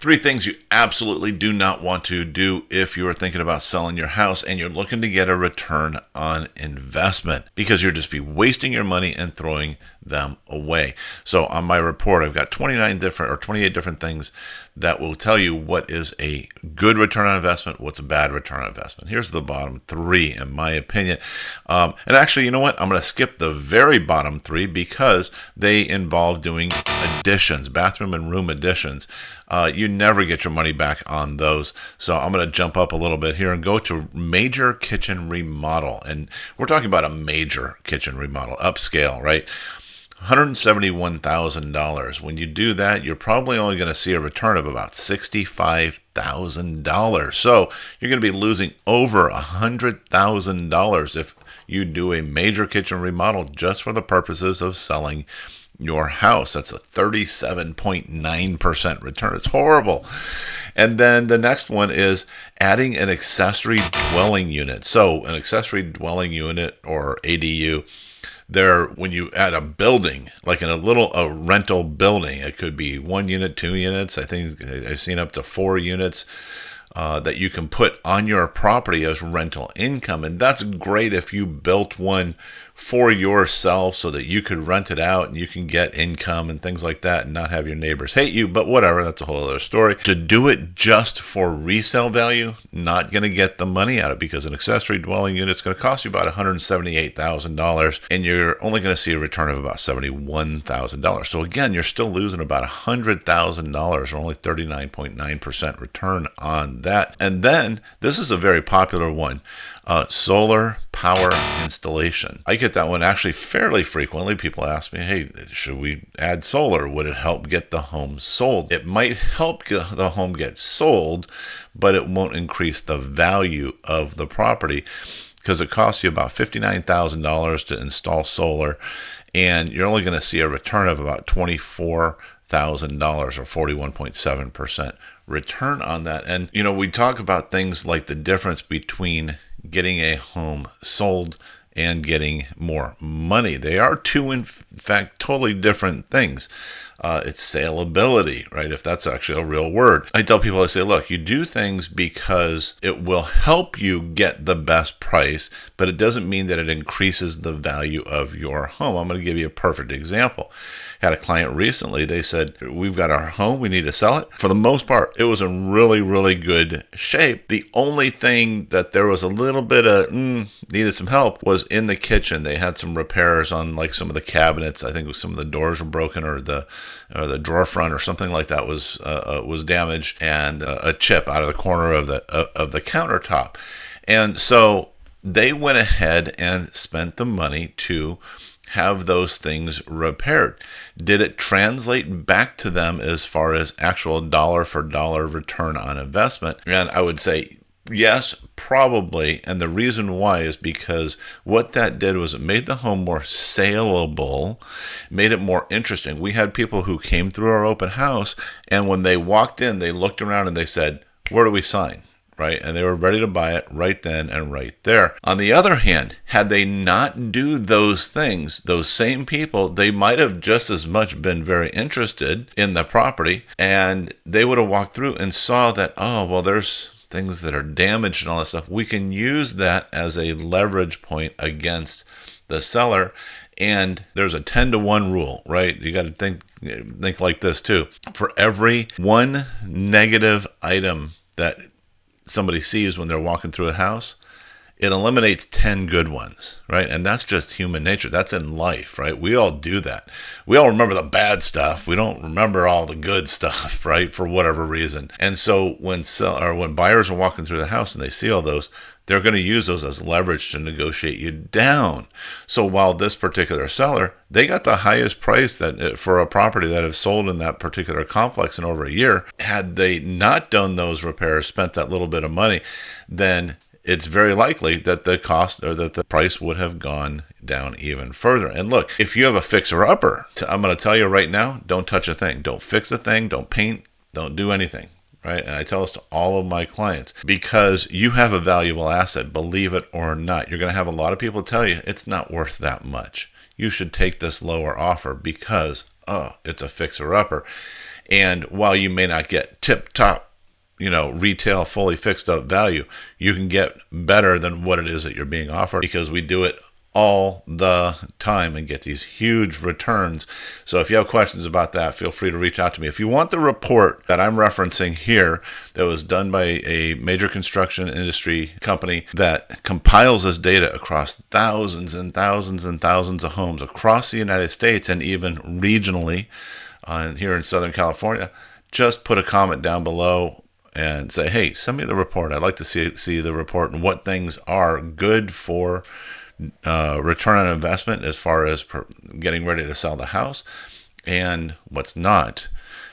Three things you absolutely do not want to do if you are thinking about selling your house and you're looking to get a return on investment, because you'll just be wasting your money and throwing them away. So on my report, I've got 28 different things that will tell you what is a good return on investment, what's a bad return on investment. Here's the bottom three, in my opinion. And actually, you know what? I'm going to skip the very bottom three because they involve doing additions, bathroom and room additions. You never get your money back on those. So I'm going to jump up a little bit here and go to major kitchen remodel. And we're talking about a major kitchen remodel, upscale, right? $171,000. When you do that, you're probably only going to see a return of about $65,000. So you're going to be losing over $100,000 if you do a major kitchen remodel just for the purposes of selling your house. That's a 37.9% return. It's horrible. And then the next one is adding an accessory dwelling unit. So an accessory dwelling unit, or ADU, when you add a building, like in a rental building, it could be 1 unit, 2 units. I think I've seen up to 4 units that you can put on your property as rental income. And that's great if you built one for yourself so that you could rent it out and you can get income and things like that and not have your neighbors hate you. But whatever, that's a whole other story. To do it just for resale value, not going to get the money out of it, because an accessory dwelling unit is going to cost you about $178,000 and you're only going to see a return of about $71,000. So again, you're still losing about $100,000, or only 39.9% return on that. And then this is a very popular one. Solar power installation. I get that one actually fairly frequently. People ask me, hey, should we add solar? Would it help get the home sold? It might help the home get sold, but it won't increase the value of the property, because it costs you about $59,000 to install solar, and you're only going to see a return of about $24,000 or 41.7% return on that. And, we talk about things like the difference between getting a home sold and getting more money. They are two, in fact, totally different things. It's saleability, right? If that's actually a real word. I tell people, I say, look, you do things because it will help you get the best price, but it doesn't mean that it increases the value of your home. I'm going to give you a perfect example. Had a client recently, they said, we've got our home, we need to sell it. For the most part, it was in really, really good shape. The only thing that there was a little bit of needed some help was in the kitchen. They had some repairs on like some of the cabinets. I think some of the doors were broken, or the drawer front or something like that was damaged, and a chip out of the corner of the countertop. And so they went ahead and spent the money to have those things repaired. Did it translate back to them as far as actual dollar for dollar return on investment? And I would say yes, probably. And the reason why is because what that did was it made the home more saleable, made it more interesting. We had people who came through our open house, and when they walked in, they looked around and they said, where do we sign? Right? And they were ready to buy it right then and right there. On the other hand, had they not do those things, those same people, they might have just as much been very interested in the property, and they would have walked through and saw that, oh, well, there's things that are damaged and all that stuff. We can use that as a leverage point against the seller. And there's a 10-to-1 rule, right? You got to think like this too. For every one negative item that somebody sees when they're walking through a house, it eliminates 10 good ones, right? And that's just human nature. That's in life, right? We all do that. We all remember the bad stuff. We don't remember all the good stuff, right? For whatever reason. And so when buyers are walking through the house and they see all those, they're going to use those as leverage to negotiate you down. So while this particular seller, they got the highest price that for a property that has sold in that particular complex in over a year, had they not done those repairs, spent that little bit of money, then it's very likely that the cost or that the price would have gone down even further. And look, if you have a fixer-upper, I'm going to tell you right now, don't touch a thing. Don't fix a thing. Don't paint. Don't do anything. Right? And I tell this to all of my clients, because you have a valuable asset, believe it or not. You're going to have a lot of people tell you it's not worth that much. You should take this lower offer because, it's a fixer-upper. And while you may not get tip top, retail fully fixed up value, you can get better than what it is that you're being offered, because we do it all the time and get these huge returns. So if you have questions about that, feel free to reach out to me. If you want the report that I'm referencing here, that was done by a major construction industry company that compiles this data across thousands and thousands and thousands of homes across the United States and even regionally here in Southern California, just put a comment down below and say, hey, send me the report. I'd like to see the report and what things are good for return on investment as far as getting ready to sell the house, and what's not.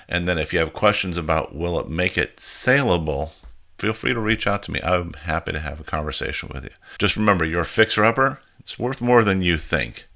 And then if you have questions about will it make it saleable, feel free to reach out to me. I'm happy to have a conversation with you. Just remember, your fixer-upper, it's worth more than you think.